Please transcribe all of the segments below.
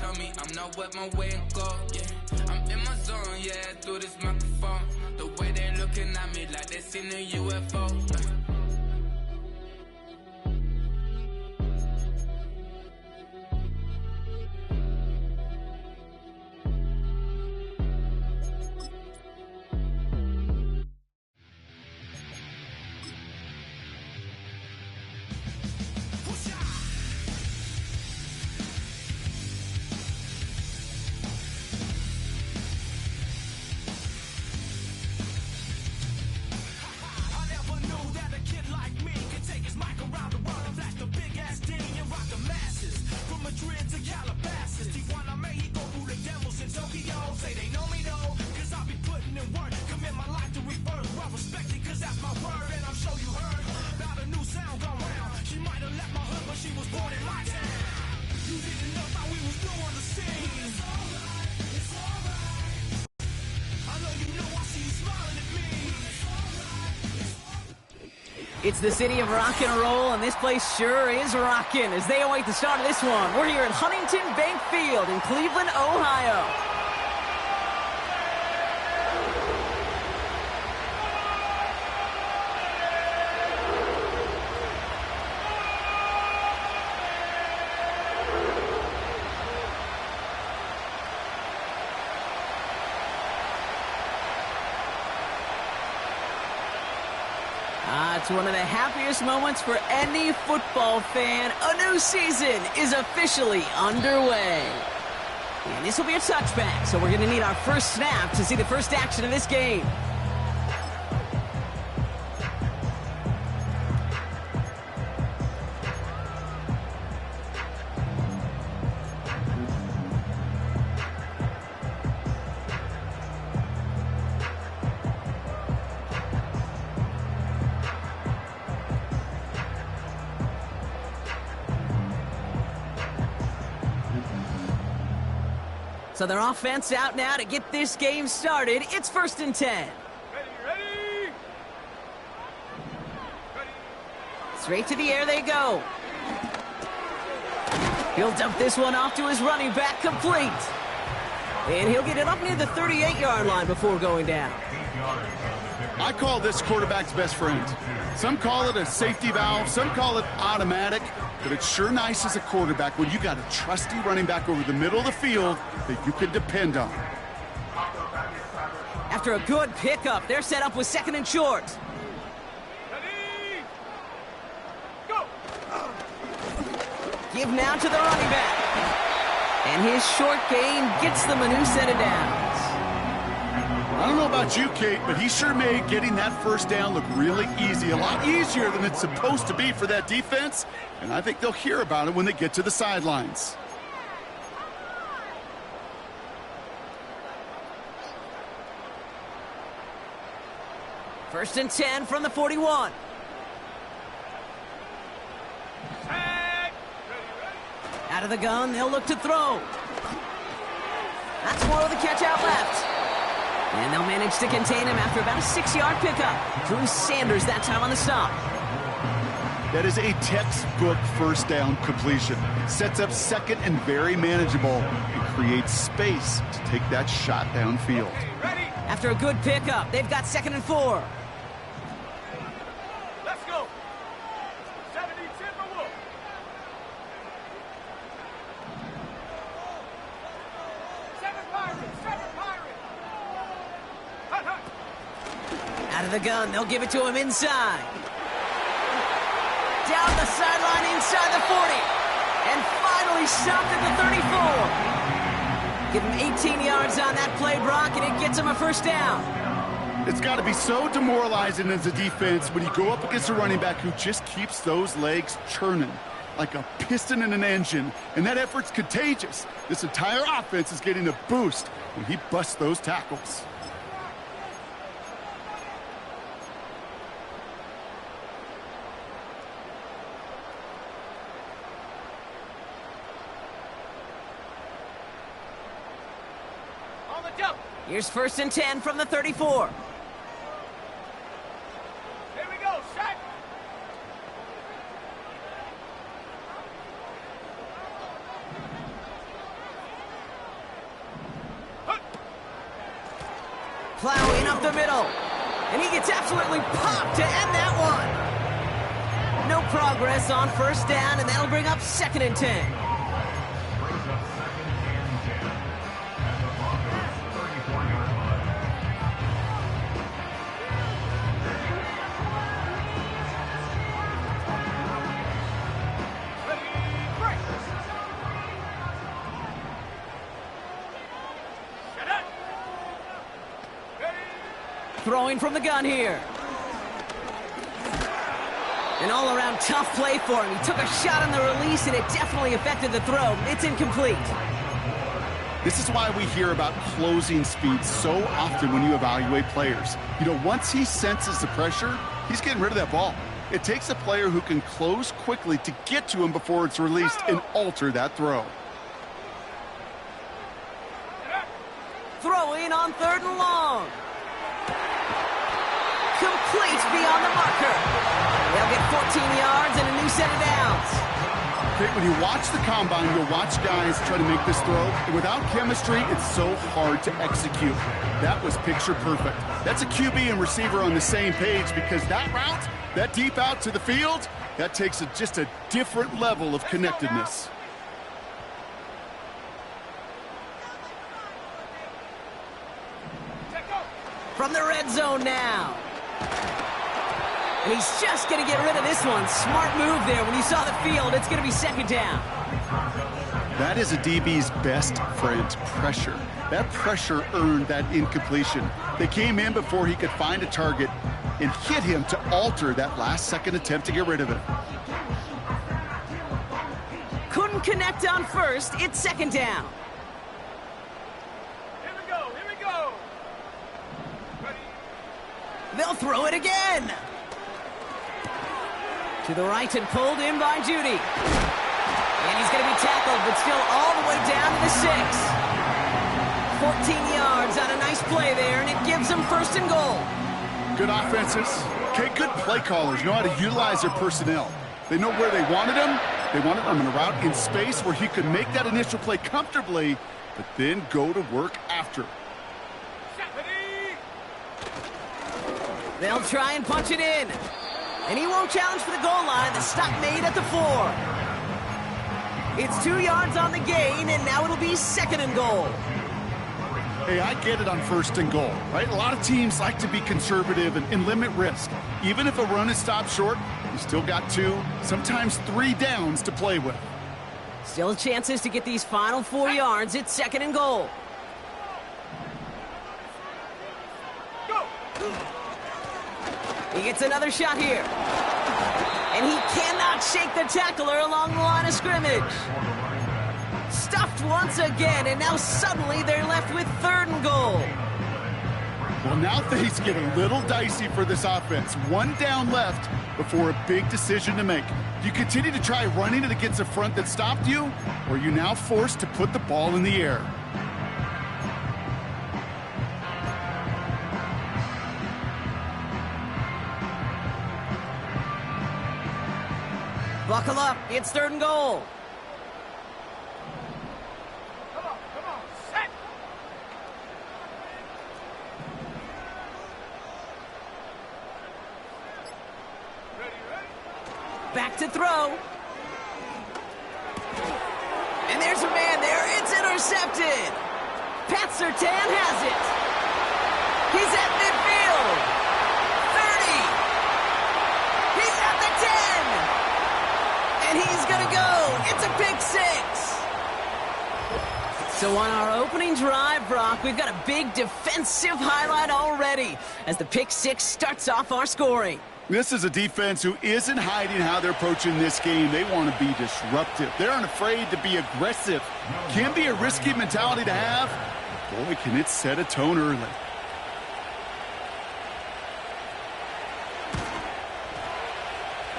tell me I'm not with my way and go, yeah. I'm in my zone, yeah, through this microphone. The way they looking at me like they seen a UFO. It's the city of rock and roll, and this place sure is rocking as they await the start of this one. We're here at Huntington Bank Field in Cleveland, Ohio. It's one of the happiest moments for any football fan. A new season is officially underway. And this will be a touchback, so we're going to need our first snap to see the first action of this game. So their offense out now to get this game started. It's 1st and 10. Ready. Straight to the air they go. He'll dump this one off to his running back, complete. And he'll get it up near the 38-yard line before going down. I call this quarterback's best friend. Some call it a safety valve, some call it automatic, but it's sure nice as a quarterback when you got a trusty running back over the middle of the field that you can depend on. After a good pickup, they're set up with 2nd and short. Ready. Go. Give now to the running back. And his short gain gets them a new set of downs. I don't know about you, Kate, but he sure made getting that first down look really easy. A lot easier than it's supposed to be for that defense. And I think they'll hear about it when they get to the sidelines. First and 10 from the 41. Out of the gun, they'll look to throw. That's more of the catch out left. And they'll manage to contain him after about a 6-yard pickup. Drew Sanders that time on the stop. That is a textbook first down completion. Sets up second and very manageable and creates space to take that shot downfield. After a good pickup, they've got 2nd and 4. Let's go. 70-10 for Wolf. Seven Pirates. Out of the gun, they'll give it to him inside. Down the sideline inside the 40. And finally stopped at the 34. Give him 18 yards on that play, Brock, and it gets him a first down. It's got to be so demoralizing as a defense when you go up against a running back who just keeps those legs churning like a piston in an engine, and that effort's contagious. This entire offense is getting a boost when he busts those tackles. Here's 1st and 10 from the 34. Here we go, set. Plowing up the middle. And he gets absolutely popped to end that one. No progress on first down, and that'll bring up 2nd and 10. Throwing from the gun here. An all-around tough play for him. He took a shot on the release, and it definitely affected the throw. It's incomplete. This is why we hear about closing speed so often when you evaluate players. You know, once he senses the pressure, he's getting rid of that ball. It takes a player who can close quickly to get to him before it's released and alter that throw. Throwing on 3rd and long. Complete beyond the marker. They'll get 14 yards and a new set of downs. Okay, when you watch the combine, you'll watch guys try to make this throw. And without chemistry, it's so hard to execute. That was picture perfect. That's a QB and receiver on the same page, because that route, that deep out to the field, that takes just a different level of connectedness. From the red zone now. And he's just going to get rid of this one. Smart move there. When you saw the field, it's going to be 2nd down. That is a DB's best friend, pressure. That pressure earned that incompletion. They came in before he could find a target and hit him to alter that last-second attempt to get rid of it. Couldn't connect on first. It's 2nd down. Here we go, here we go. Ready? They'll throw it again. To the right and pulled in by Judy. And he's going to be tackled, but still all the way down to the 6. 14 yards on a nice play there, and it gives them 1st and goal. Good offenses. Okay, good play callers know how to utilize their personnel. They know where they wanted him. They wanted him in a route in space where he could make that initial play comfortably, but then go to work after. They'll try and punch it in. And he won't challenge for the goal line. The stop made at the 4. It's 2 yards on the gain, and now it'll be 2nd and goal. Hey, I get it on 1st and goal, right? A lot of teams like to be conservative and limit risk. Even if a run is stopped short, you still got 2, sometimes 3 downs to play with. Still chances to get these final 4 yards. It's 2nd and goal. He gets another shot here. And he cannot shake the tackler along the line of scrimmage. Stuffed once again, and now suddenly they're left with 3rd and goal. Well, now things get a little dicey for this offense. 1 down left before a big decision to make. Do you continue to try running it against a front that stopped you, or are you now forced to put the ball in the air? Buckle up, it's 3rd and goal. Come on, set. Ready? Back to throw. And there's a man there, it's intercepted. Pat Surtain has it. He's at midfield. 30. He's at the 10. And he's going to go. It's a pick 6. So on our opening drive, Brock, we've got a big defensive highlight already as the pick 6 starts off our scoring. This is a defense who isn't hiding how they're approaching this game. They want to be disruptive. They aren't afraid to be aggressive. Can be a risky mentality to have. Boy, can it set a tone early.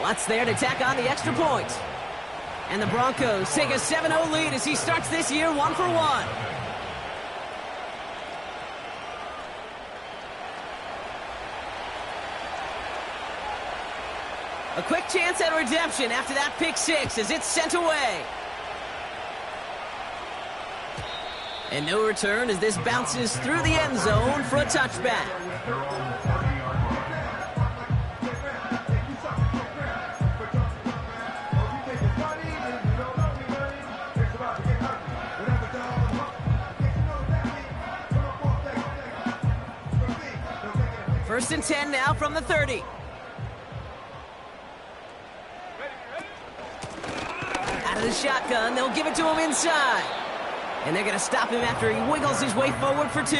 Lutz there to tack on the extra point. And the Broncos take a 7-0 lead as he starts this year 1 for 1. A quick chance at redemption after that pick 6 as it's sent away. And no return as this bounces through the end zone for a touchback. First and 10 now from the 30. Out of the shotgun, they'll give it to him inside. And they're going to stop him after he wiggles his way forward for 2.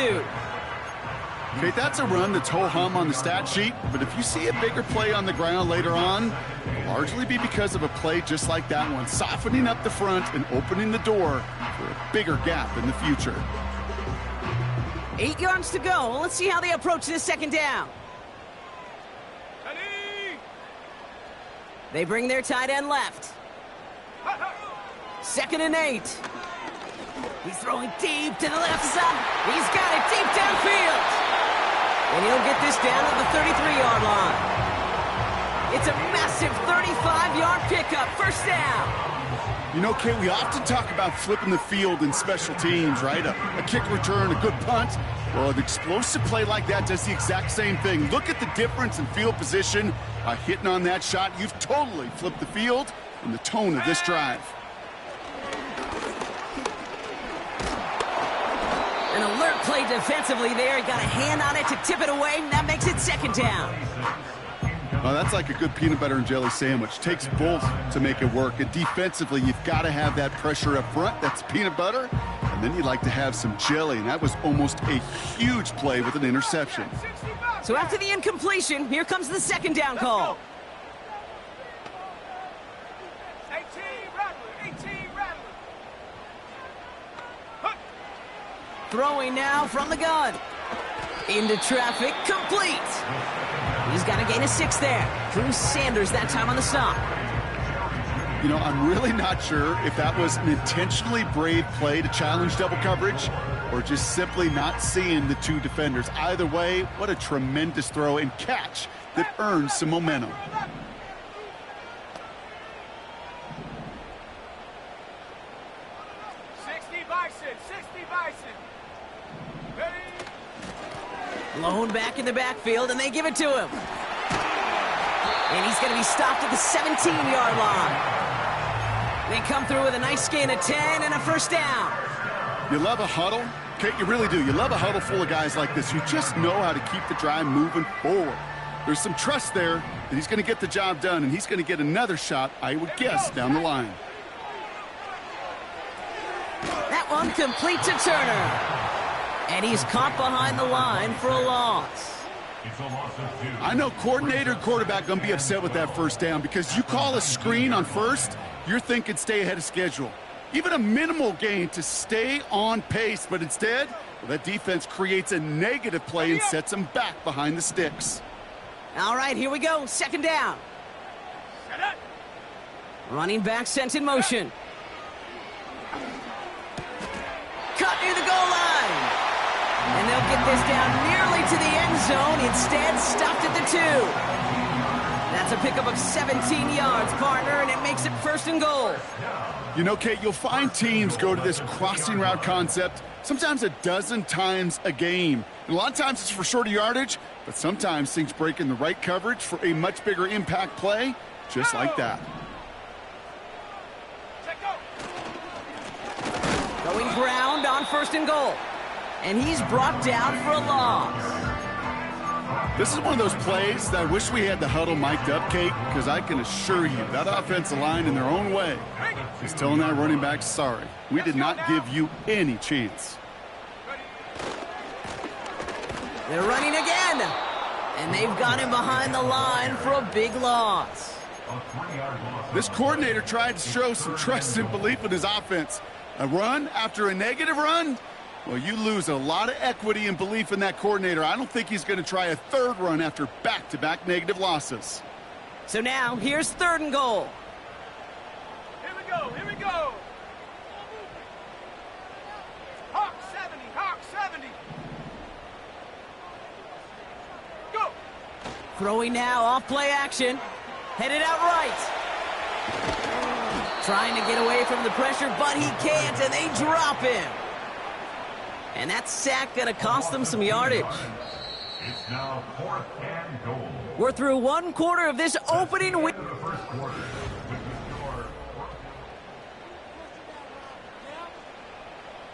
Okay, that's a run that's ho-hum on the stat sheet, but if you see a bigger play on the ground later on, it'll largely be because of a play just like that one, softening up the front and opening the door for a bigger gap in the future. 8 yards to go. Let's see how they approach this second down. They bring their tight end left. 2nd and 8. He's throwing deep to the left side. He's got it deep downfield. And he'll get this down at the 33-yard line. It's a massive 35-yard pickup. First down. You know, Kate, we often talk about flipping the field in special teams, right? A kick return, a good punt. Well, an explosive play like that does the exact same thing. Look at the difference in field position. By hitting on that shot, you've totally flipped the field and the tone of this drive. An alert play defensively there. He got a hand on it to tip it away, and that makes it second down. Oh, that's like a good peanut butter and jelly sandwich. Takes both to make it work. And defensively, you've got to have that pressure up front. That's peanut butter. And then you'd like to have some jelly. And that was almost a huge play with an interception. So after the incompletion, here comes the second down call. 18 Rattler. Throwing now from the gun. Into traffic, complete. He's got to gain a 6 there. Drew Sanders that time on the stop. You know, I'm really not sure if that was an intentionally brave play to challenge double coverage or just simply not seeing the 2 defenders. Either way, what a tremendous throw and catch that earns some momentum. Blown back in the backfield, and they give it to him. And he's going to be stopped at the 17-yard line. They come through with a nice gain of 10 and a first down. You love a huddle? Kate, you really do. You love a huddle full of guys like this who just know how to keep the drive moving forward. There's some trust there that he's going to get the job done, and he's going to get another shot, I would guess, down the line. That one complete to Turner. And he's caught behind the line for a loss. I know coordinator and quarterback going to be upset with that first down because you call a screen on first, you're thinking stay ahead of schedule. Even a minimal gain to stay on pace, but instead, well, that defense creates a negative play and sets them back behind the sticks. All right, here we go. Second down. Running back sent in motion. Cut near the goal line. And they'll get this down nearly to the end zone. Instead, stopped at the 2. That's a pickup of 17 yards, partner, and it makes it first and goal. You know, Kate, you'll find teams go to this crossing route concept sometimes a dozen times a game. And a lot of times it's for shorter yardage, but sometimes things break in the right coverage for a much bigger impact play, just like that. Going ground on first and goal. And he's brought down for a loss. This is one of those plays that I wish we had the huddle mic'd up, Kate, because I can assure you that offensive line in their own way is telling that running back, sorry, we did not give you any chance. They're running again. And they've got him behind the line for a big loss. This coordinator tried to show some trust and belief in his offense. A run after a negative run? Well, you lose a lot of equity and belief in that coordinator. I don't think he's going to try a third run after back-to-back negative losses. So now, here's third and goal. Here we go. Hawk 70. Go. Throwing now, off play action. Headed out right. Trying to get away from the pressure, but he can't, and they drop him. And that sack going to cost them some yardage. It's now 4th and goal. We're through one quarter of this opening week.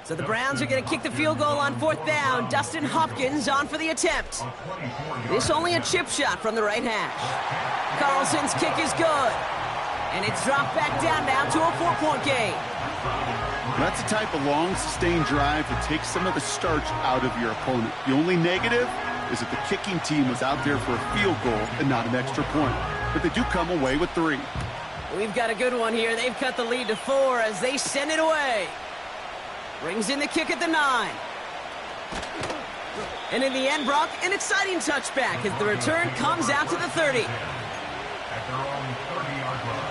So the Browns are going to kick the field goal on 4th down. Dustin Hopkins on for the attempt. This only a chip shot from the right hash. Carlson's kick is good. And it's dropped back down now to a 4-point game. That's the type of long, sustained drive that takes some of the starch out of your opponent. The only negative is that the kicking team was out there for a field goal and not an extra point. But they do come away with 3. We've got a good one here. They've cut the lead to 4 as they send it away. Brings in the kick at the 9. And in the end, Brock, an exciting touchback as the return comes out to the 30. At their own 30-yard line.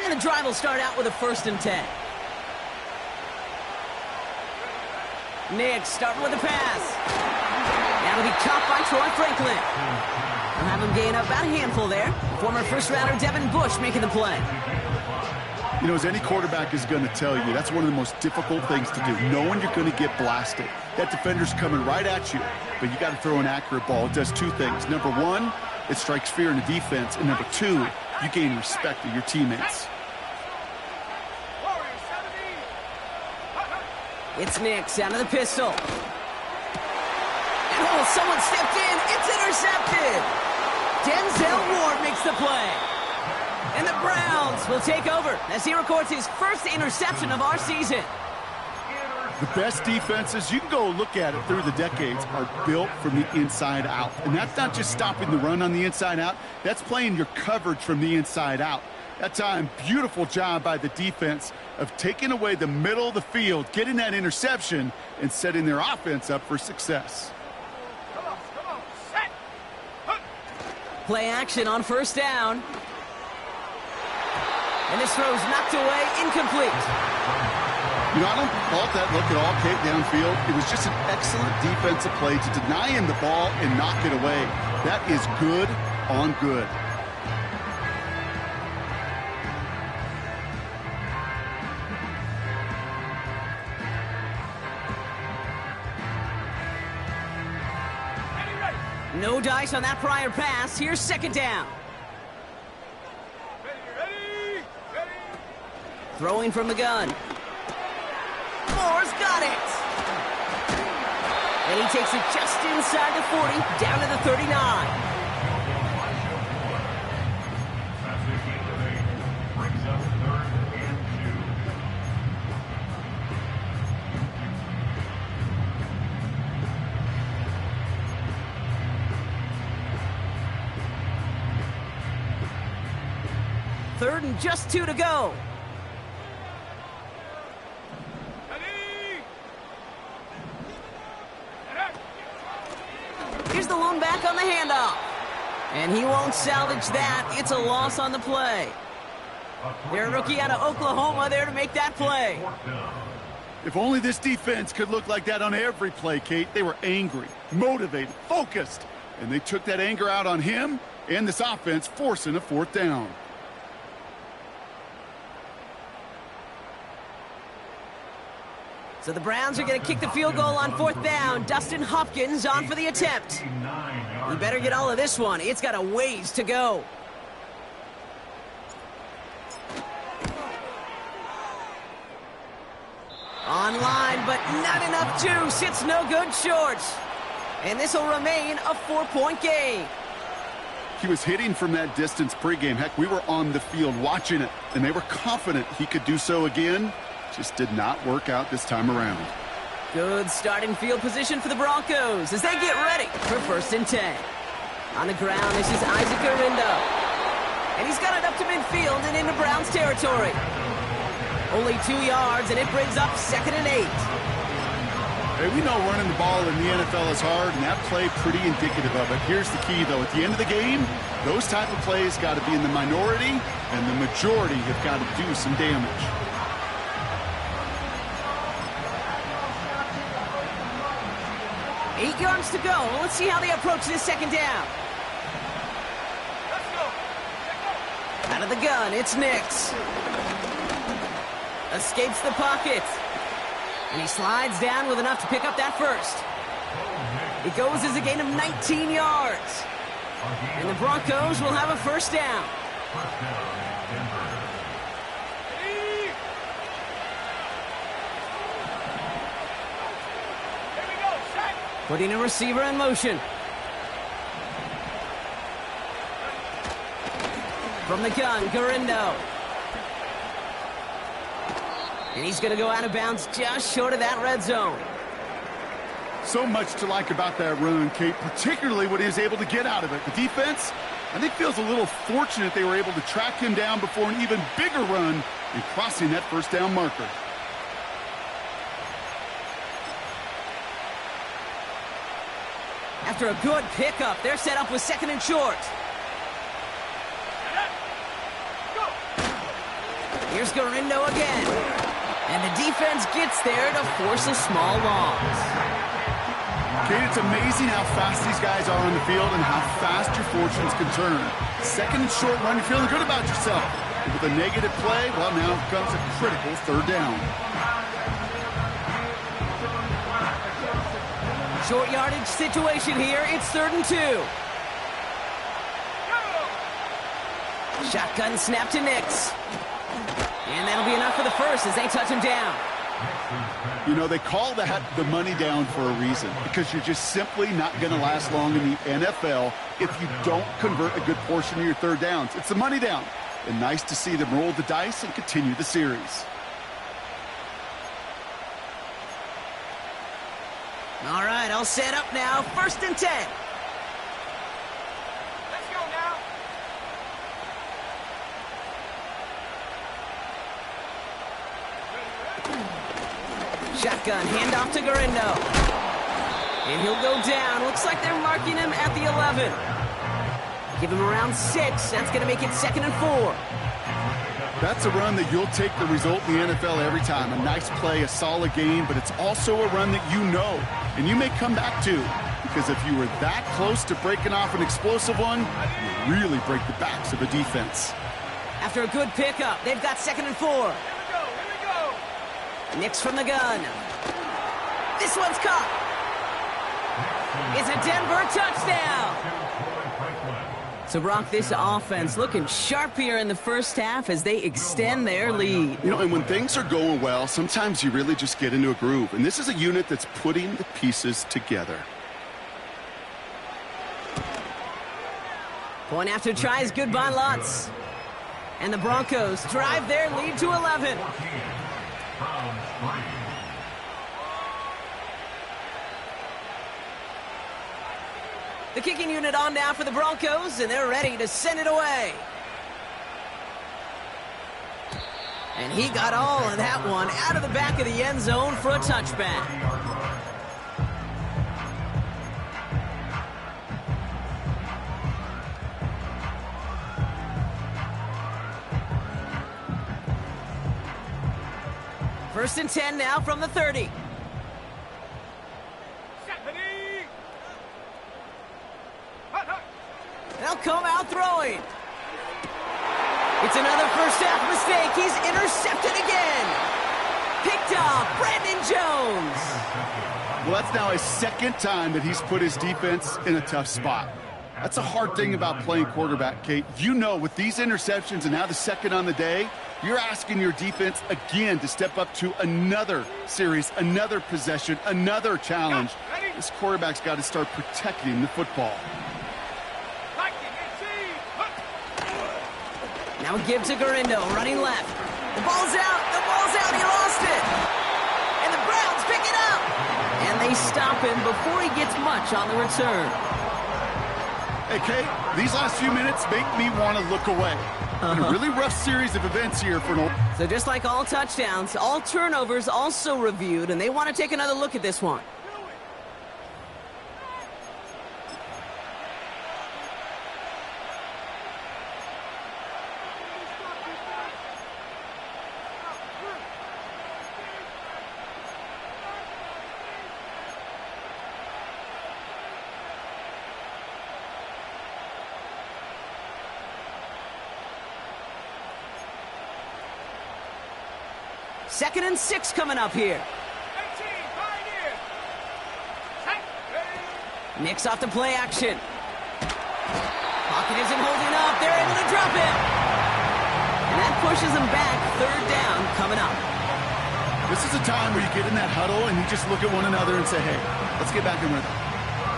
And the drive will start out with a 1st and 10. Nick starting with the pass. That'll be caught by Troy Franklin. We'll have him gain up about a handful there. Former first-rounder Devin Bush making the play. You know, as any quarterback is going to tell you, that's one of the most difficult things to do, knowing you're going to get blasted. That defender's coming right at you, but you got to throw an accurate ball. It does 2 things. Number 1, it strikes fear in the defense, and number 2, you gain respect of your teammates. It's Nick, sound of the pistol. And oh, someone stepped in. It's intercepted. Denzel Ward makes the play. And the Browns will take over as he records his first interception of our season. The best defenses, you can go look at it through the decades, are built from the inside out. And that's not just stopping the run on the inside out. That's playing your coverage from the inside out. That time, beautiful job by the defense of taking away the middle of the field, getting that interception, and setting their offense up for success. Come on, set. Play action on 1st down. And this throw's knocked away, incomplete. You know, I don't fault that look at all, Kate, downfield. It was just an excellent defensive play to deny him the ball and knock it away. That is good on good. No dice on that prior pass. Here's 2nd down. Ready. Throwing from the gun. Moore's got it. And he takes it just inside the 40, down to the 39. Brings up 3rd and 2. 3rd and just 2 to go. Here's the lone back on the handoff. And he won't salvage that. It's a loss on the play. Their rookie out of Oklahoma there to make that play. If only this defense could look like that on every play, Kate. They were angry, motivated, focused, and they took that anger out on him and this offense, forcing a 4th down. So the Browns are going to kick the field goal on 4th down. Dustin Hopkins on for the attempt. You better get all of this one. It's got a ways to go. Online, but not enough juice. It's no good short. And this will remain a 4-point game. He was hitting from that distance pregame. Heck, we were on the field watching it, and they were confident he could do so again. Just did not work out this time around. Good starting field position for the Broncos as they get ready for 1st and 10. On the ground, this is Isaac Arindo. And he's got it up to midfield and into Browns territory. Only 2 yards, and it brings up 2nd and 8. Hey, we know running the ball in the NFL is hard, and that play pretty indicative of it. Here's the key, though. At the end of the game, those type of plays got to be in the minority, and the majority have got to do some damage. Eight yards to go. Let's see how they approach this second down. Let's go. Let's go. Out of the gun, it's Nix. Escapes the pocket. And he slides down with enough to pick up that first. It goes as a gain of 19 yards. And the Broncos will have a first down. Here we go. Set. Putting a receiver in motion. From the gun, Garindo. And he's going to go out of bounds just short of that red zone. So much to like about that run, Kate, particularly what he was able to get out of it. The defense, I think, feels a little fortunate they were able to track him down before an even bigger run and crossing that first down marker. After a good pickup, they're set up with second and short. Go. Here's Garindo again. And the defense gets there to force a small loss. Kate, it's amazing how fast these guys are on the field and how fast your fortunes can turn. Second and short run, you're feeling good about yourself. And with a negative play, well, now comes a critical third down. Short yardage situation here. It's 3rd and 2. Shotgun snap to Nix. And that'll be enough for the first as they touch him down. You know, they call that the money down for a reason, because you're just simply not going to last long in the NFL if you don't convert a good portion of your third downs. It's the money down. And nice to see them roll the dice and continue the series. All right, all set up now. 1st and 10. Let's go now. Shotgun, handoff to Garindo. And he'll go down. Looks like they're marking him at the 11. Give him around 6. That's going to make it 2nd and 4. That's a run that you'll take the result in the NFL every time. A nice play, a solid game, but it's also a run that you know, and you may come back to, because if you were that close to breaking off an explosive one, you really break the backs of a defense. After a good pickup, they've got 2nd and 4. Here we go. Nix from the gun. This one's caught. It's a Denver touchdown. So, Brock, this offense looking sharp here in the first half as they extend their lead. You know, and when things are going well, sometimes you really just get into a groove. And this is a unit that's putting the pieces together. Point after tries, good by Lutz. And the Broncos drive their lead to 11. The kicking unit on now for the Broncos, and they're ready to send it away. And he got all of that one out of the back of the end zone for a touchback. First and 10 now from the 30. They'll come out throwing. It's another first half mistake. He's intercepted again. Picked off Brandon Jones. Well, that's now his second time that he's put his defense in a tough spot. That's a hard thing about playing quarterback, Kate. You know, with these interceptions and now the second on the day, you're asking your defense again to step up to another series, another possession, another challenge. This quarterback's got to start protecting the football. Now a give to Garindo, running left. The ball's out, he lost it. And the Browns pick it up. And they stop him before he gets much on the return. Hey, Kate, these last few minutes make me want to look away. Been a really rough series of events here for an old... So just like all touchdowns, all turnovers also reviewed, and they want to take another look at this one. Second and 6 coming up here. 18, Pioneers. Set, ready. Mix off the play action. Pocket isn't holding up. They're able to drop it. And that pushes them back. Third down coming up. This is a time where you get in that huddle and you just look at one another and say, hey, let's get back in rhythm.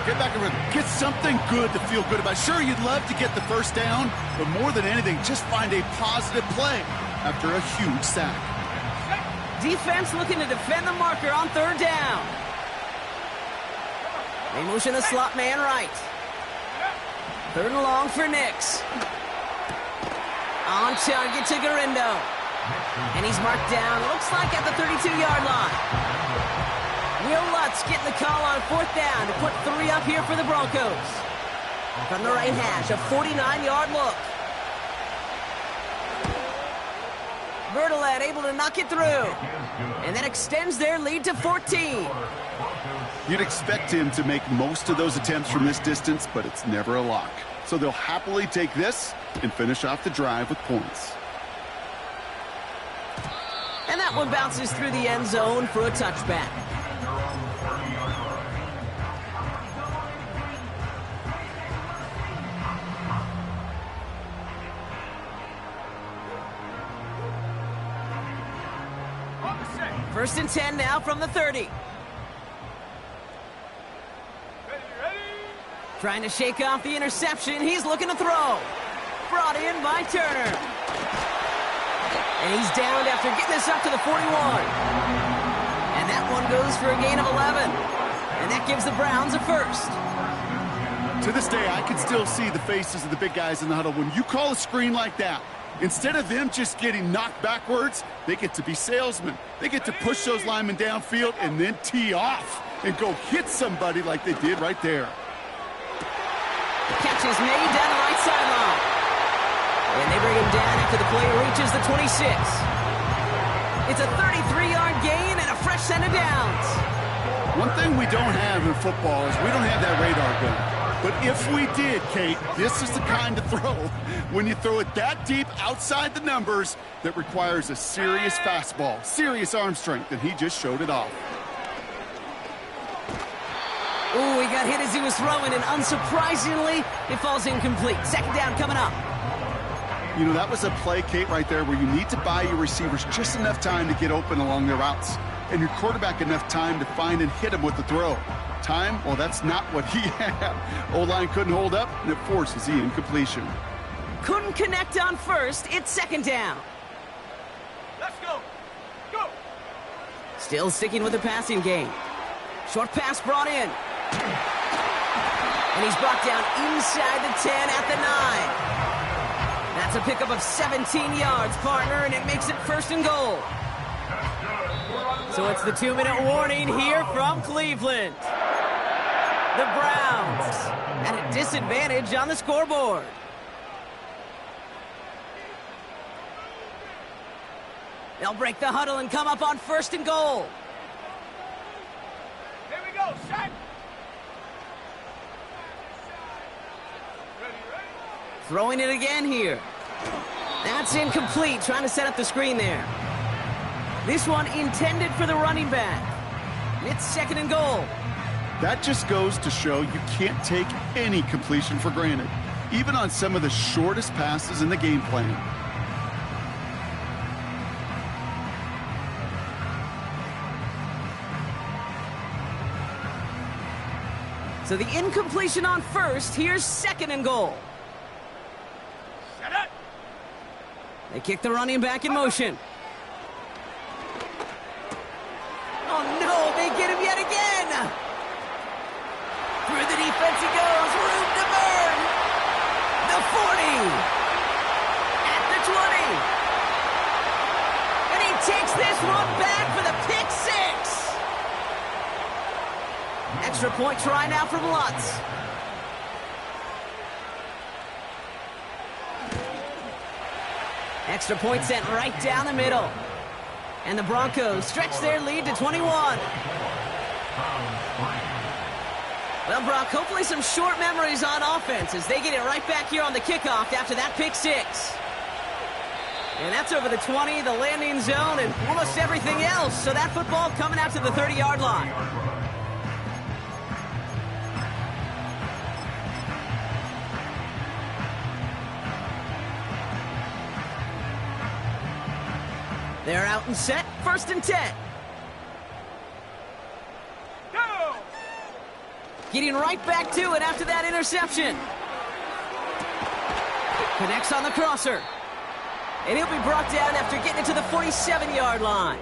Get back in rhythm. Get something good to feel good about. Sure, you'd love to get the first down, but more than anything, just find a positive play after a huge sack. Defense looking to defend the marker on third down. They motion the slot man right. Third and long for Nix. On target to Garindo. And he's marked down, looks like at the 32-yard line. Will Lutz getting the call on fourth down to put 3 up here for the Broncos. From the right hash, a 49-yard look. Bertolet able to knock it through. And that extends their lead to 14. You'd expect him to make most of those attempts from this distance, but it's never a lock. So they'll happily take this and finish off the drive with points. And that one bounces through the end zone for a touchback. On the set. First and 10 now from the 30. Ready, ready. Trying to shake off the interception. He's looking to throw. Brought in by Turner. And he's downed after getting this up to the 41. And that one goes for a gain of 11. And that gives the Browns a first. To this day, I can still see the faces of the big guys in the huddle. When you call a screen like that, instead of them just getting knocked backwards, they get to be salesmen. They get to push those linemen downfield and then tee off and go hit somebody like they did right there. Catch is made down the right sideline. And they bring him down after the player reaches the 26. It's a 33-yard gain and a fresh set of downs. One thing we don't have in football is we don't have that radar gun. But if we did, Kate, this is the kind of throw, when you throw it that deep outside the numbers, that requires a serious fastball, serious arm strength, and he just showed it off. Ooh, he got hit as he was throwing, and unsurprisingly, it falls incomplete. Second down coming up. You know, that was a play, Kate, right there where you need to buy your receivers just enough time to get open along their routes, and your quarterback enough time to find and hit him with the throw. Time? Well, that's not what he had. O-line couldn't hold up, and it forces the incompletion. Couldn't connect on first. It's second down. Let's go. Go. Still sticking with the passing game. Short pass brought in. And he's brought down inside the 10 at the 9. That's a pickup of 17 yards, partner, and it makes it first and goal. So it's the 2-minute warning here from Cleveland. The Browns at a disadvantage on the scoreboard. They'll break the huddle and come up on first and goal. Here we go. Set. Ready, ready. Throwing it again here. That's incomplete, trying to set up the screen there. This one intended for the running back. It's second and goal. That just goes to show you can't take any completion for granted, even on some of the shortest passes in the game plan. So the incompletion on first, here's second and goal. Set it. They kick the running back in motion. Oh no, they get him yet again! Through the defense he goes, room to burn! the 40. At the 20. And he takes this one back for the pick six. Extra point try now from Lutz. Extra point sent right down the middle. And the Broncos stretch their lead to 21. Well, Brock, hopefully some short memories on offense as they get it right back here on the kickoff after that pick six. And that's over the 20, the landing zone, and almost everything else. So that football coming out to the 30-yard line. They're out and set, 1st and 10. Go! Getting right back to it after that interception. Connects on the crosser. And he'll be brought down after getting it to the 47-yard line.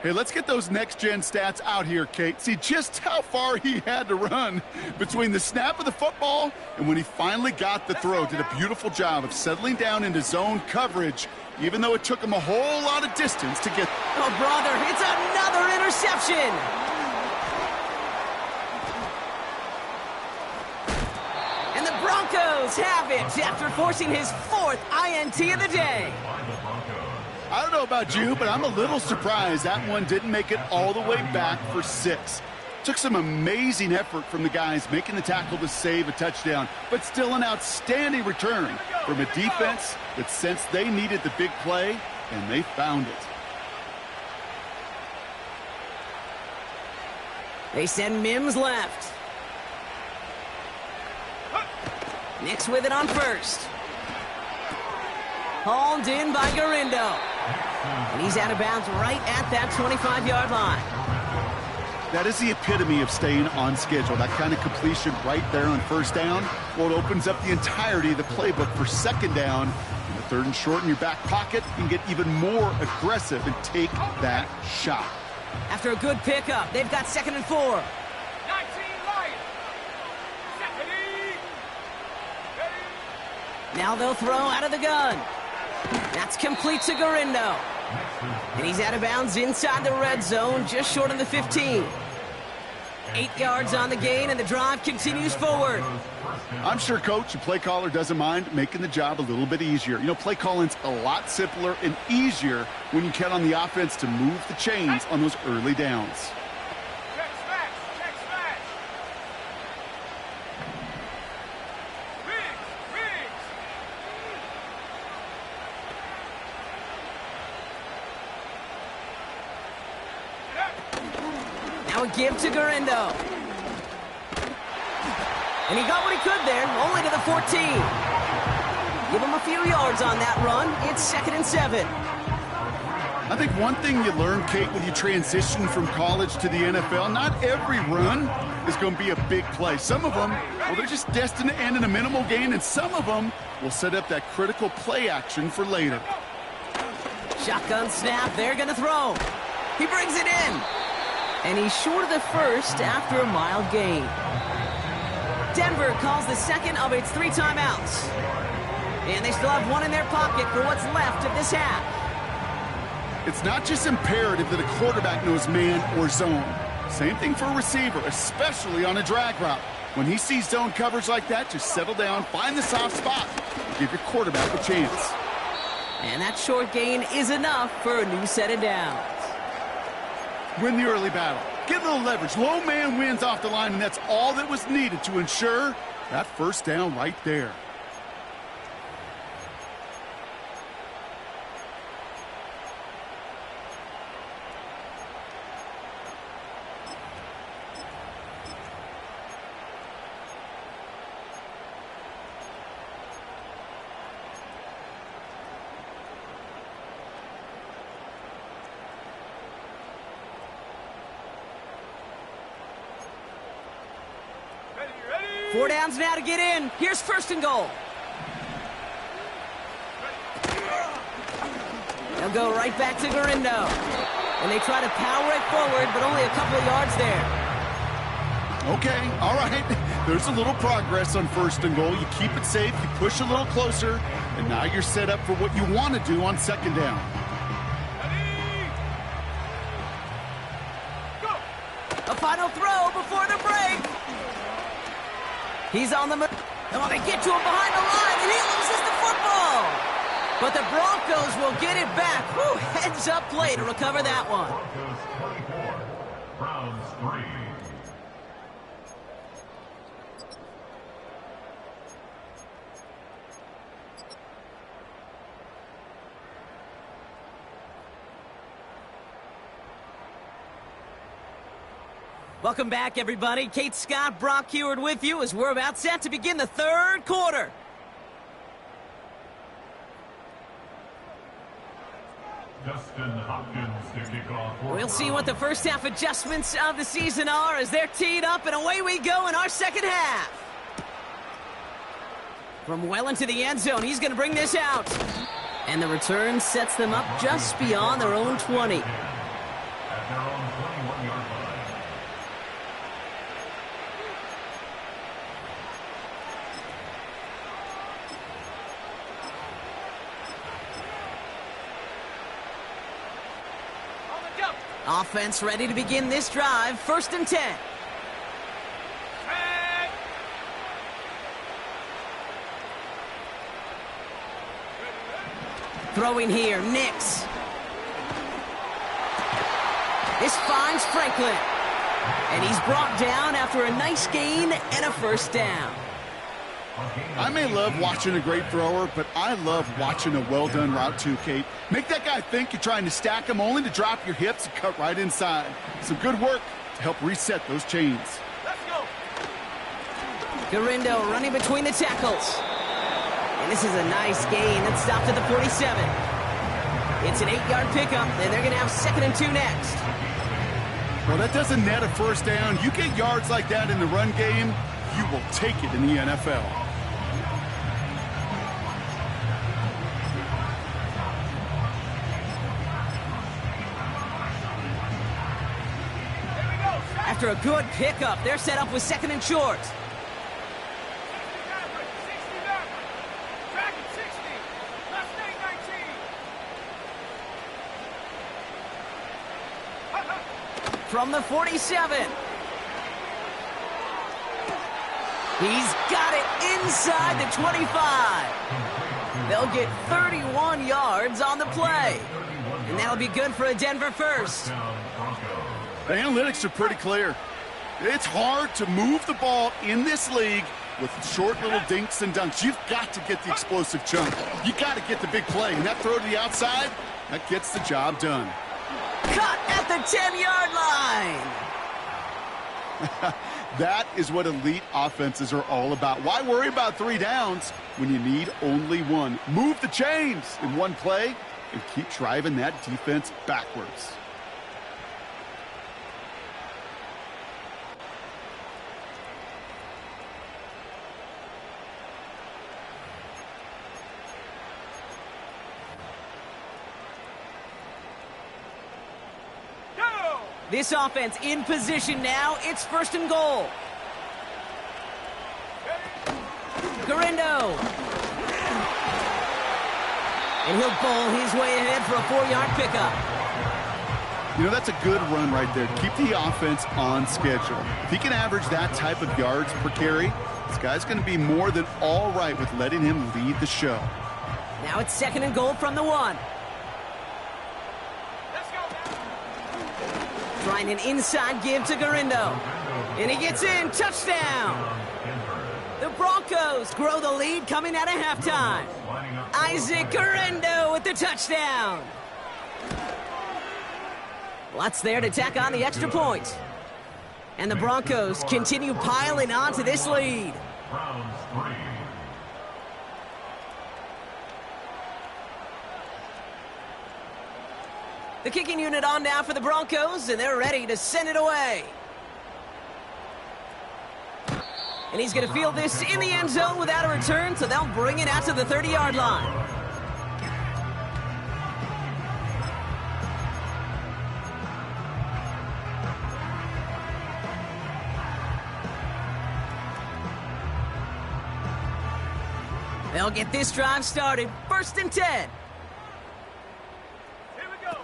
Hey, let's get those next-gen stats out here, Kate. See just how far he had to run between the snap of the football and when he finally got the throw. Did a beautiful job of settling down into zone coverage, even though it took him a whole lot of distance to get. Oh, brother, it's another interception. And the Broncos have it after forcing his 4th INT of the day. I don't know about you, but I'm a little surprised that one didn't make it all the way back for 6. Took some amazing effort from the guys making the tackle to save a touchdown, but still an outstanding return from a defense that sensed they needed the big play, and they found it. They send Mims left. Nix with it on 1st. Hauled in by Garindo. And he's out of bounds right at that 25-yard line. That is the epitome of staying on schedule. That kind of completion right there on 1st down. Well, it opens up the entirety of the playbook for 2nd down. In the 3rd and short in your back pocket, you can get even more aggressive and take that shot. After a good pickup, they've got 2nd and 4. 19 Lions. Ready. Now they'll throw out of the gun. That's complete to Garindo. And he's out of bounds inside the red zone, just short of the 15. 8 yards on the gain, and the drive continues forward. I'm sure coach and play caller doesn't mind making the job a little bit easier. You know, play calling's a lot simpler and easier when you count on the offense to move the chains on those early downs. Check smash. Check smash. Riggs. Now a give to Garindo. And he got what he could there, only to the 14. Give him a few yards on that run. It's 2nd and 7. I think one thing you learn, Kate, when you transition from college to the NFL, not every run is going to be a big play. Some of them, well, they're just destined to end in a minimal gain, and some of them will set up that critical play action for later. Shotgun snap, they're going to throw. He brings it in. And he's short of the 1st after a mild gain. Denver calls the 2nd of its 3 timeouts. And they still have 1 in their pocket for what's left of this half. It's not just imperative that a quarterback knows man or zone. Same thing for a receiver, especially on a drag route. When he sees zone coverage like that, just settle down, find the soft spot, and give your quarterback a chance. And that short gain is enough for a new set of downs. Win the early battle. Get a little leverage. Low man wins off the line, and that's all that was needed to ensure that 1st down right there. Ready. 4 downs now to get in. Here's 1st and goal. They'll go right back to Garindo. And they try to power it forward, but only a couple of yards there. Okay, all right. There's a little progress on 1st and goal. You keep it safe, you push a little closer, and now you're set up for what you want to do on 2nd down. A final throw before the break. He's on the move. Oh, they get to him behind the line, and he loses the football. But the Broncos will get it back. Whew, heads up play to recover that one. Broncos 24, Browns 3. Welcome back, everybody. Kate Scott, Brock Heward with you as we're about set to begin the 3rd quarter. Justin Hopkins to kick off. We'll see what the first half adjustments of the season are as they're teed up, and away we go in our 2nd half. From well into the end zone, he's going to bring this out. And the return sets them up just beyond their own 20. At their own 21-yard line. Offense ready to begin this drive. 1st and 10. Throwing here, Nix. This finds Franklin. And he's brought down after a nice gain and a 1st down. I may love watching a great thrower, but I love watching a well-done route too, Kate. Make that guy think you're trying to stack him only to drop your hips and cut right inside. Some good work to help reset those chains. Let's go. Garindo running between the tackles. And this is a nice gain that stopped at the 47. It's an 8-yard pickup, and they're going to have 2nd and 2 next. Well, that doesn't net a 1st down. You get yards like that in the run game, you will take it in the NFL. After a good pickup, they're set up with 2nd and short. 60 Track at 60. Let's stay 19. From the 47. He's got it inside the 25. They'll get 31 yards on the play. And that'll be good for a Denver 1st. The analytics are pretty clear. It's hard to move the ball in this league with short little dinks and dunks. You've got to get the explosive chunk. You got to get the big play. And that throw to the outside, that gets the job done. Cut at the 10-yard line. That is what elite offenses are all about. Why worry about 3 downs when you need only 1? Move the chains in one play and keep driving that defense backwards. This offense in position now. It's 1st and goal. Garindo. And he'll bowl his way ahead for a 4-yard pickup. You know, that's a good run right there. Keep the offense on schedule. If he can average that type of yards per carry, this guy's going to be more than all right with letting him lead the show. Now it's 2nd and goal from the 1. Trying an inside give to Garindo. And he gets in. Touchdown. The Broncos grow the lead coming out of halftime. Isaac Garindo with the touchdown. Lots there to tack on the extra point. And the Broncos continue piling on to this lead. Browns 3. The kicking unit on now for the Broncos, and they're ready to send it away. And he's going to field this in the end zone without a return, so they'll bring it out to the 30-yard line. They'll get this drive started. 1st and 10. Here we go.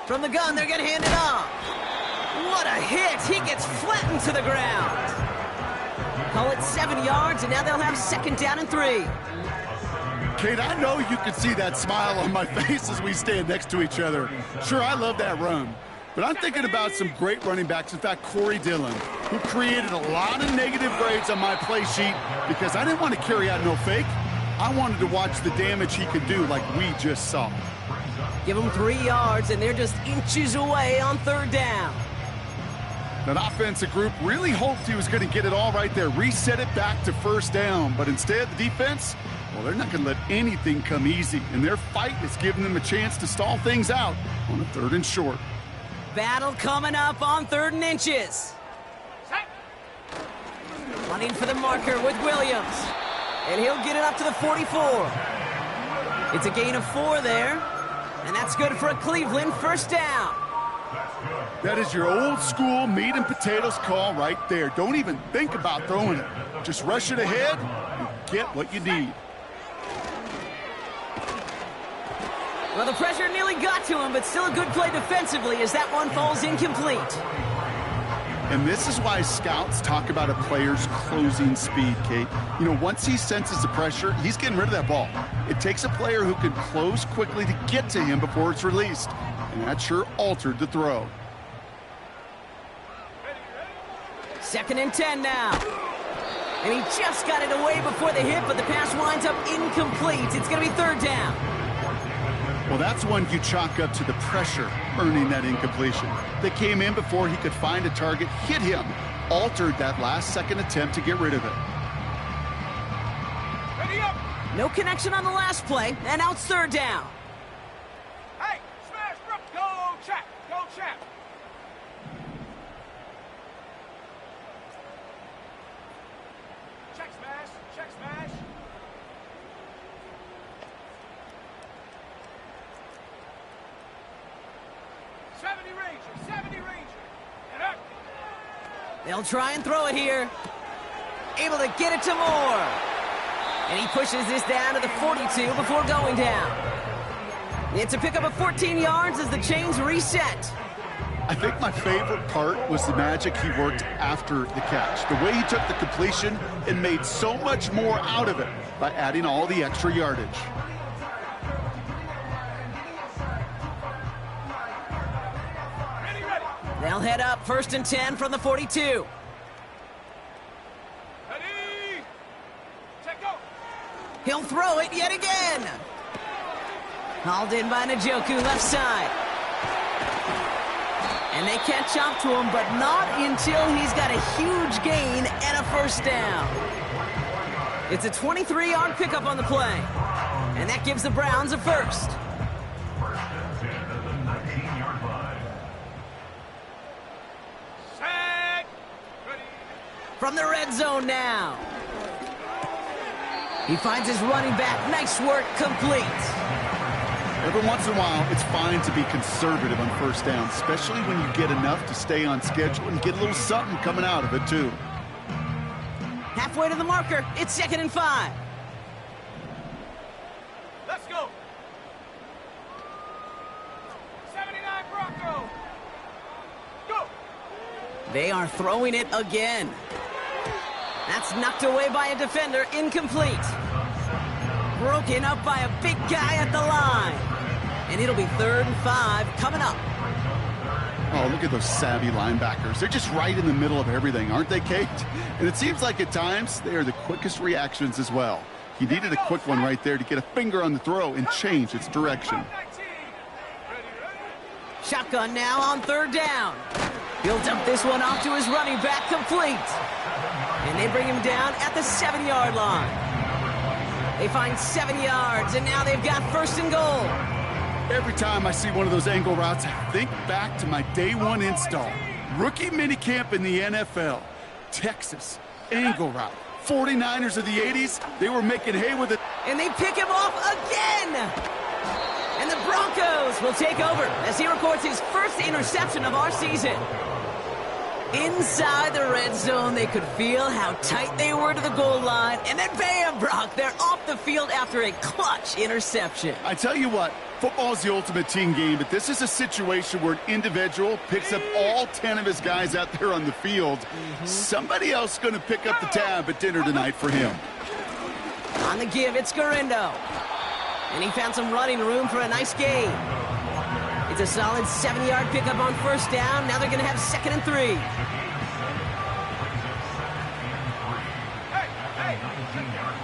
From the gun, they're going to hand it off. What a hit. He gets flattened to the ground. Call it 7 yards, and now they'll have 2nd down and 3. Kate, I know you can see that smile on my face as we stand next to each other. Sure, I love that run. But I'm thinking about some great running backs. In fact, Corey Dillon, who created a lot of negative grades on my play sheet because I didn't want to carry out no fake. I wanted to watch the damage he could do like we just saw. Give them 3 yards, and they're just inches away on 3rd down. That offensive group really hoped he was going to get it all right there, reset it back to 1st down. But instead, the defense, well, they're not going to let anything come easy. And their fight is giving them a chance to stall things out on a 3rd and short. Battle coming up on 3rd and inches. Set. Running for the marker with Williams. And he'll get it up to the 44. It's a gain of 4 there. And that's good for a Cleveland 1st down. That is your old school meat and potatoes call right there. Don't even think about throwing it. Just rush it ahead and get what you need. Well, the pressure nearly got to him, but still a good play defensively as that one falls incomplete. And this is why scouts talk about a player's closing speed, Kate. You know, once he senses the pressure, he's getting rid of that ball. It takes a player who can close quickly to get to him before it's released. And that sure altered the throw. 2nd and 10 now. And he just got it away before the hit, but the pass winds up incomplete. It's going to be 3rd down. Well, that's one you chalk up to the pressure earning that incompletion. They came in before he could find a target, hit him, altered that last-second attempt to get rid of it. Ready up. No connection on the last play, and now it's 3rd down. Hey, smash, bro. Go, chap. Go, chap. Check smash. Check smash. They'll try and throw it here. Able to get it to Moore. And he pushes this down to the 42 before going down. It's a pickup of 14 yards as the chains reset. I think my favorite part was the magic he worked after the catch. The way he took the completion and made so much more out of it by adding all the extra yardage. They'll head up 1st and 10 from the 42. Ready? Check go. He'll throw it yet again. Hauled in by Njoku, left side. And they catch up to him, but not until he's got a huge gain and a 1st down. It's a 23-yard pickup on the play. And that gives the Browns a 1st. From the red zone now. He finds his running back. Nice work, complete. Every once in a while, it's fine to be conservative on 1st down, especially when you get enough to stay on schedule and get a little something coming out of it, too. Halfway to the marker. It's 2nd and 5. Let's go. 79 Bronco. Go. They are throwing it again. That's knocked away by a defender, incomplete. Broken up by a big guy at the line. And it'll be 3rd and 5 coming up. Oh, look at those savvy linebackers. They're just right in the middle of everything, aren't they, Kate? And it seems like at times they are the quickest reactions as well. He needed a quick one right there to get a finger on the throw and change its direction. Shotgun now on 3rd down. He'll dump this one off to his running back, complete. And they bring him down at the 7-yard line. They find 7 yards, and now they've got 1st and goal. Every time I see one of those angle routes, I think back to my day one install. Rookie minicamp in the NFL. Texas, angle route. 49ers of the 80s, they were making hay with it. And they pick him off again. And the Broncos will take over as he records his 1st interception of our season. Inside the red zone, they could feel how tight they were to the goal line. And then bam, Brock, they're off the field after a clutch interception. I tell you what, football is the ultimate team game, but this is a situation where an individual picks up all 10 of his guys out there on the field. Somebody else is going to pick up the tab at dinner tonight for him. On the give, it's Garindo. And he found some running room for a nice gain. It's a solid 7-yard pickup on first down. Now they're going to have 2nd and 3. Hey,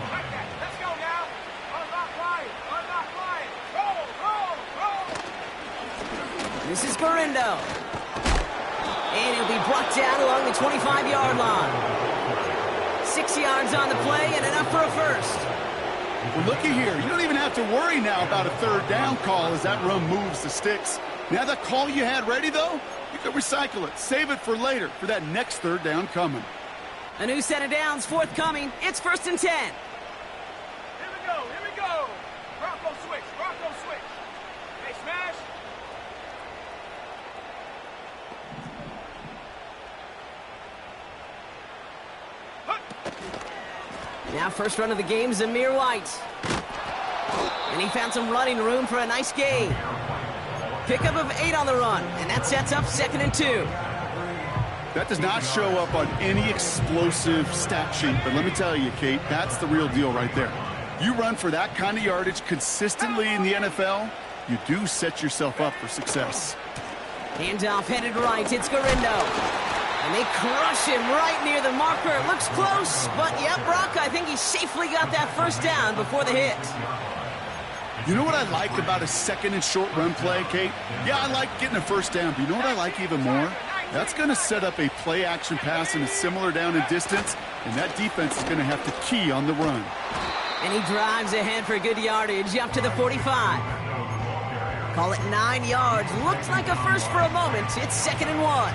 like that. Let's go now. Unlock line. Unlock line. Roll. This is Garindo. And he'll be brought down along the 25-yard line. 6 yards on the play and enough for a first. Well, looky here. You don't even have to worry now about a third down call as that run moves the sticks. Now that call you had ready, though, you can recycle it. Save it for later for that next third down coming. A new set of downs forthcoming. It's 1st and 10. Here we go. Here we go. Bronco switch. Bronco switch. Hey, smash. Now first run of the game, Zamir White. And he found some running room for a nice gain. Pickup of 8 on the run, and that sets up 2nd and 2. That does not show up on any explosive stat sheet, but let me tell you, Kate, that's the real deal right there. You run for that kind of yardage consistently in the NFL, you do set yourself up for success. Handoff headed right, it's Garindo. And they crush him right near the marker. Looks close, but yeah, Brock, I think he safely got that first down before the hit. You know what I like about a 2nd and short run play, Kate? Yeah, I like getting a first down, but you know what I like even more? That's going to set up a play-action pass in a similar down and distance, and that defense is going to have to key on the run. And he drives ahead for good yardage up to the 45. Call it 9 yards. Looks like a first for a moment. It's 2nd and 1.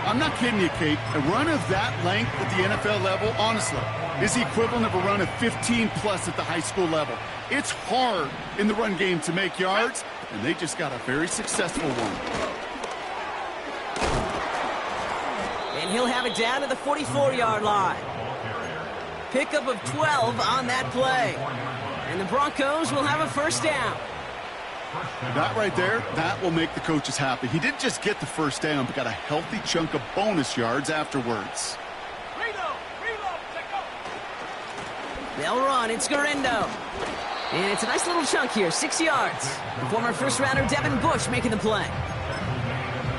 I'm not kidding you, Kate. A run of that length at the NFL level, honestly, is the equivalent of a run of 15-plus at the high school level. It's hard in the run game to make yards, and they just got a very successful one. And he'll have it down to the 44-yard line. Pickup of 12 on that play. And the Broncos will have a first down. That right there, that will make the coaches happy. He didn't just get the first down, but got a healthy chunk of bonus yards afterwards. Reload, check go. They'll run, it's Garindo. And it's a nice little chunk here, 6 yards. The former first-rounder Devin Bush making the play.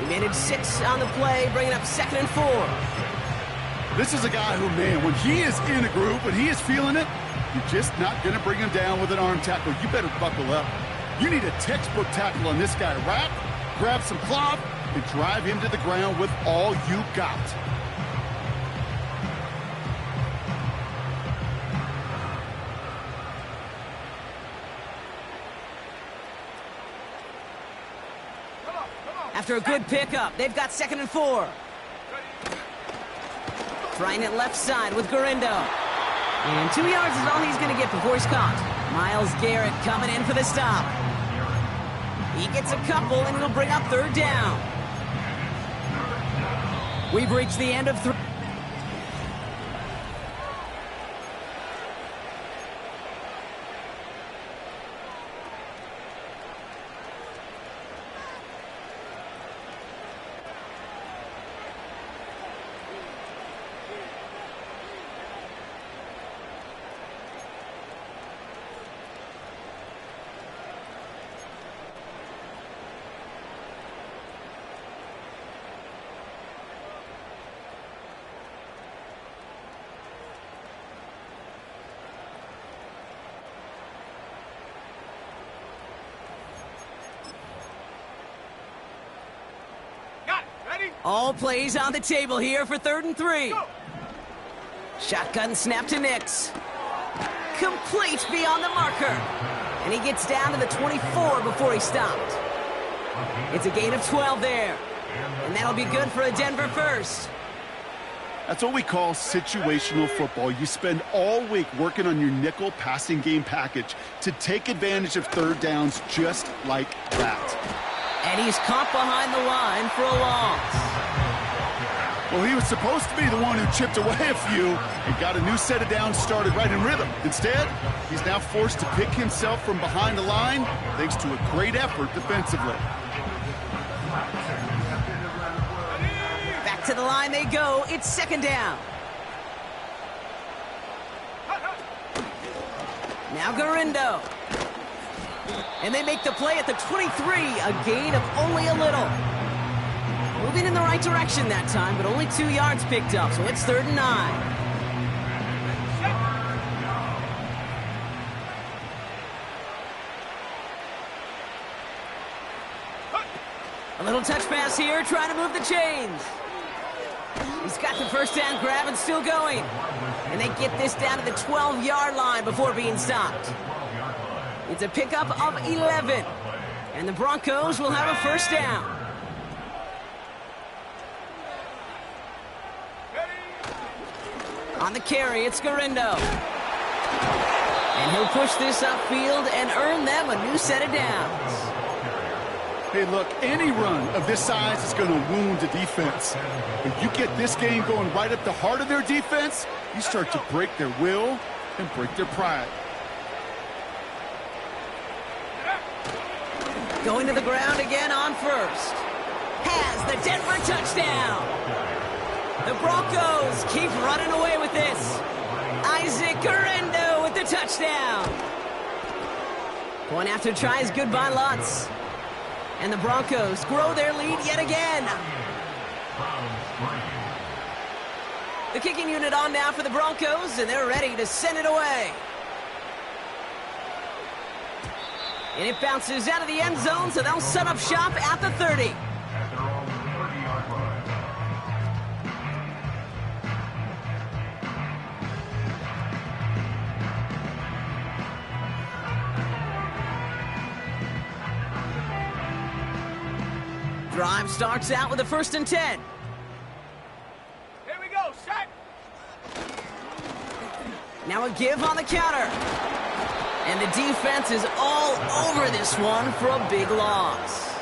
He managed 6 on the play, bringing up 2nd and 4. This is a guy who, man, when he is in a group and he is feeling it, you're just not going to bring him down with an arm tackle. You better buckle up. You need a textbook tackle on this guy. Wrap, grab some cloth, and drive him to the ground with all you got. After a good pickup, they've got 2nd and 4. Trying it left side with Garindo. And 2 yards is all he's going to get before he's caught. Myles Garrett coming in for the stop. He gets a couple, and it'll bring up 3rd down. We've reached the end of 3. All plays on the table here for 3rd and 3. Shotgun snap to Nix. Complete beyond the marker. And he gets down to the 24 before he stopped. It's a gain of 12 there. And that'll be good for a Denver first. That's what we call situational football. You spend all week working on your nickel passing game package to take advantage of 3rd downs just like that. And he's caught behind the line for a loss. Well, he was supposed to be the one who chipped away a few and got a new set of downs started right in rhythm. Instead, he's now forced to pick himself from behind the line thanks to a great effort defensively. Back to the line they go. It's second down. Now Garindo. And they make the play at the 23, a gain of only a little. Moving in the right direction that time, but only 2 yards picked up, so it's 3rd and 9. A little touch pass here, trying to move the chains. He's got the first down grab and still going. And they get this down to the 12-yard line before being stopped. It's a pickup of 11. And the Broncos will have a first down. On the carry, it's Garindo. And he'll push this upfield and earn them a new set of downs. Hey, look, any run of this size is going to wound the defense. If you get this game going right up the heart of their defense, you start to break their will and break their pride. Going to the ground again on first. Has the Denver touchdown. The Broncos keep running away with this. Isaac Garindo with the touchdown. Point after tries good by Lutz. And the Broncos grow their lead yet again. The kicking unit on now for the Broncos, and they're ready to send it away. And it bounces out of the end zone, so they'll set up shop at the 30. Drive starts out with a 1st and 10. Here we go, set. Now a give on the counter. And the defense is all over this one for a big loss.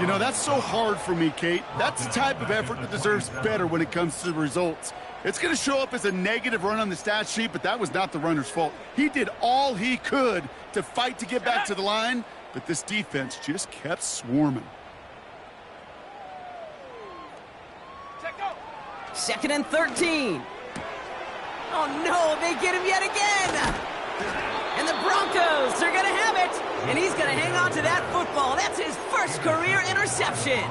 You know, that's so hard for me, Kate. That's the type of effort that deserves better when it comes to the results. It's going to show up as a negative run on the stat sheet, but that was not the runner's fault. He did all he could to fight to get back to the line, but this defense just kept swarming. 2nd and 13. Oh, no, they get him yet again. And the Broncos are going to have it. And he's going to hang on to that football. That's his first career interception.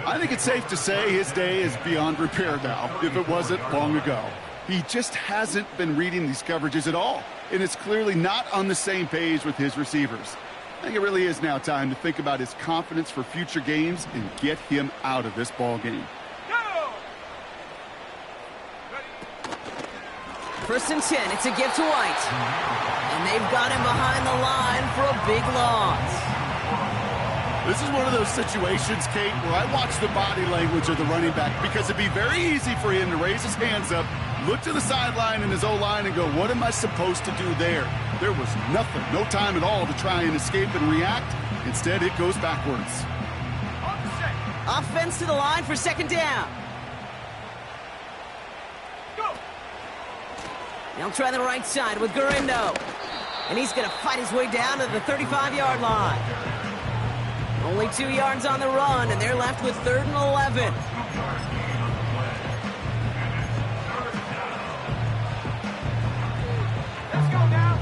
I think it's safe to say his day is beyond repair now, if it wasn't long ago. He just hasn't been reading these coverages at all, and it's clearly not on the same page with his receivers. I think it really is now time to think about his confidence for future games and get him out of this ball game. 1st and 10, it's a give to White. And they've got him behind the line for a big loss. This is one of those situations, Kate, where I watch the body language of the running back because it'd be very easy for him to raise his hands up, look to the sideline in his O-line and go, what am I supposed to do there? There was nothing, no time at all to try and escape and react. Instead, it goes backwards. Offense to the line for 2nd down. He'll try the right side with Garindo. And he's going to fight his way down to the 35-yard line. Only 2 yards on the run, and they're left with 3rd and 11. Let's go now.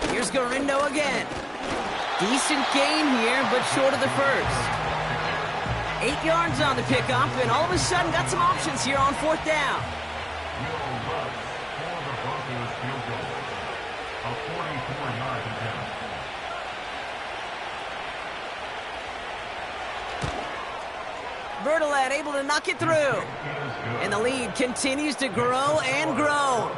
Here's Garindo again. Decent gain here, but short of the first. 8 yards on the pickup, and all of a sudden got some options here on 4th down. Bertolet able to knock it through. And the lead continues to grow and grow.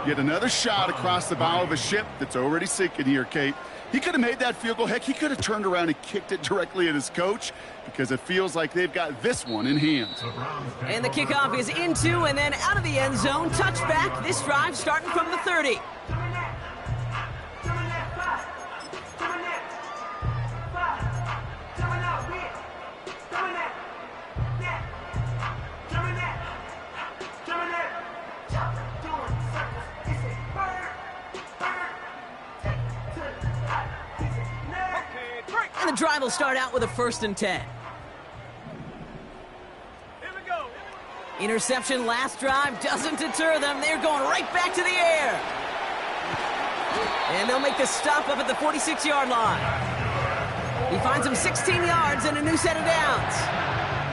Yet another shot across the bow of a ship that's already sinking here, Kate. He could have made that field goal. Heck, he could have turned around and kicked it directly at his coach because it feels like they've got this one in hand. And the kickoff is into and then out of the end zone. Touchback. This drive starting from the 30. And the drive will start out with a 1st and 10. Here we go. Interception last drive doesn't deter them. They're going right back to the air. And they'll make the stop up at the 46-yard line. He finds them 16 yards and a new set of downs.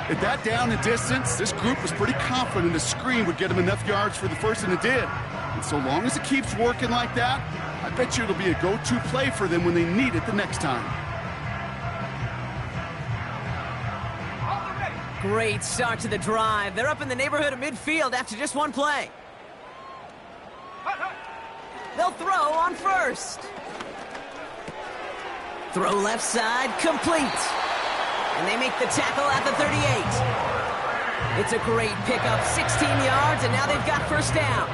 At that down and distance, this group was pretty confident a screen would get him enough yards for the first, and it did. And so long as it keeps working like that, I bet you it'll be a go-to play for them when they need it the next time. Great start to the drive. They're up in the neighborhood of midfield after just one play. They'll throw on 1st. Throw left side, complete. And they make the tackle at the 38. It's a great pickup, 16 yards, and now they've got 1st down.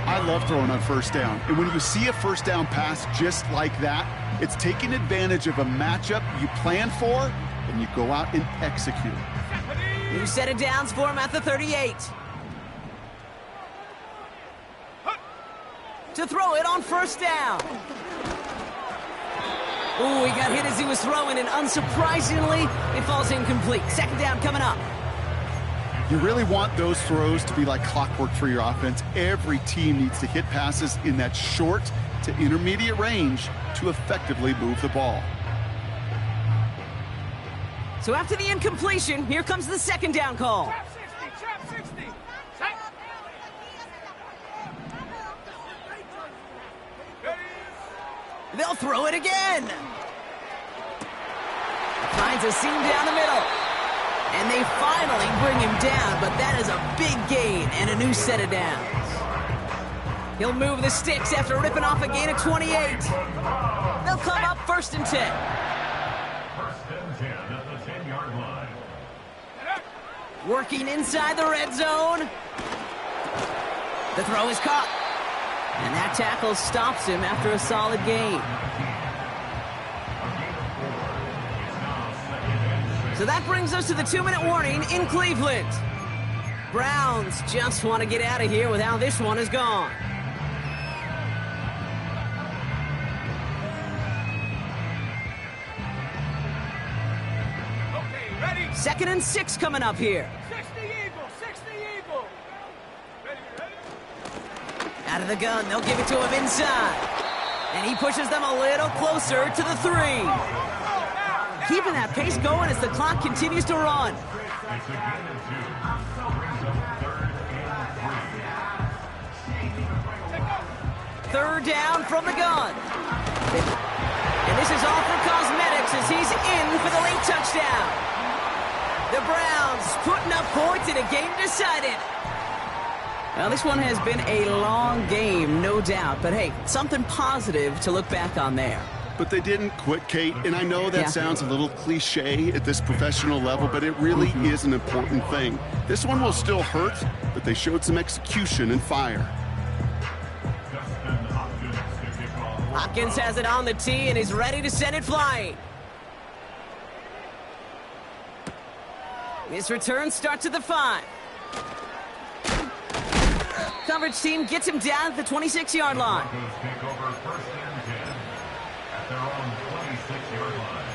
I love throwing on 1st down. And when you see a 1st down pass just like that, it's taking advantage of a matchup you plan for, and you go out and execute. New set of downs for him at the 38. To throw it on 1st down. Ooh, he got hit as he was throwing, and unsurprisingly, it falls incomplete. 2nd down coming up. You really want those throws to be like clockwork for your offense. Every team needs to hit passes in that short to intermediate range to effectively move the ball. So after the incompletion, here comes the 2nd down call. Trap 60, trap 60. They'll throw it again. Finds a seam down the middle. And they finally bring him down, but that is a big gain and a new set of downs. He'll move the sticks after ripping off a gain of 28. They'll come up 1st and 10. 1st and 10 at the 10-yard line. Working inside the red zone. The throw is caught. And that tackle stops him after a solid gain. So that brings us to the 2-minute warning in Cleveland. Browns just want to get out of here with how this one is gone. Okay, ready? 2nd and 6 coming up here. 60 Eagle, 60 Eagle. Ready, ready? Out of the gun, they'll give it to him inside. And he pushes them a little closer to the 3. Keeping that pace going as the clock continues to run. It's a gain of 2. Brings up 3rd and 3. 3rd down from the gun. And this is all for cosmetics as he's in for the late touchdown. The Browns putting up points in a game decided. Now, this one has been a long game, no doubt. But, hey, something positive to look back on there. But they didn't quit, Kate, and I know that sounds a little cliche at this professional level, but it really is an important thing. This one will still hurt, but they showed some execution and fire. Hopkins has it on the tee and is ready to send it flying. This return starts at the 5. Coverage team gets him down at the 26-yard line. Take over 1st and 10 at their own 26-yard line.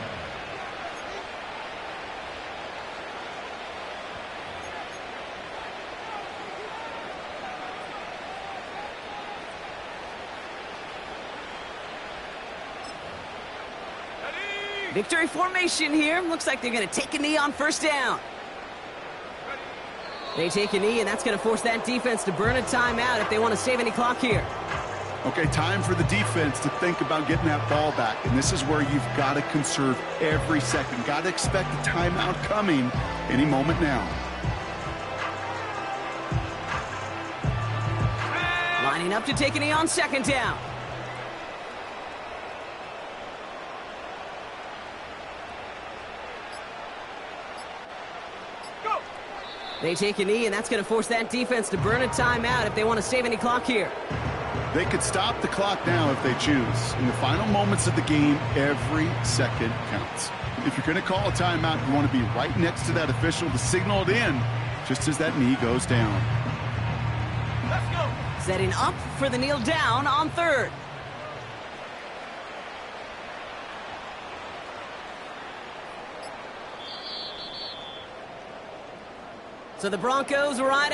Victory formation here. Looks like they're going to take a knee on 1st down. They take a knee, and that's going to force that defense to burn a timeout if they want to save any clock here. Okay, time for the defense to think about getting that ball back. And this is where you've got to conserve every second. Got to expect a timeout coming any moment now. Lining up to take a knee on second down. Go! They take a knee, and that's going to force that defense to burn a timeout if they want to save any clock here. They could stop the clock now if they choose. In the final moments of the game, every second counts. If you're going to call a timeout, you want to be right next to that official to signal it in just as that knee goes down. Let's go! Setting up for the kneel down on third. So the Broncos right out.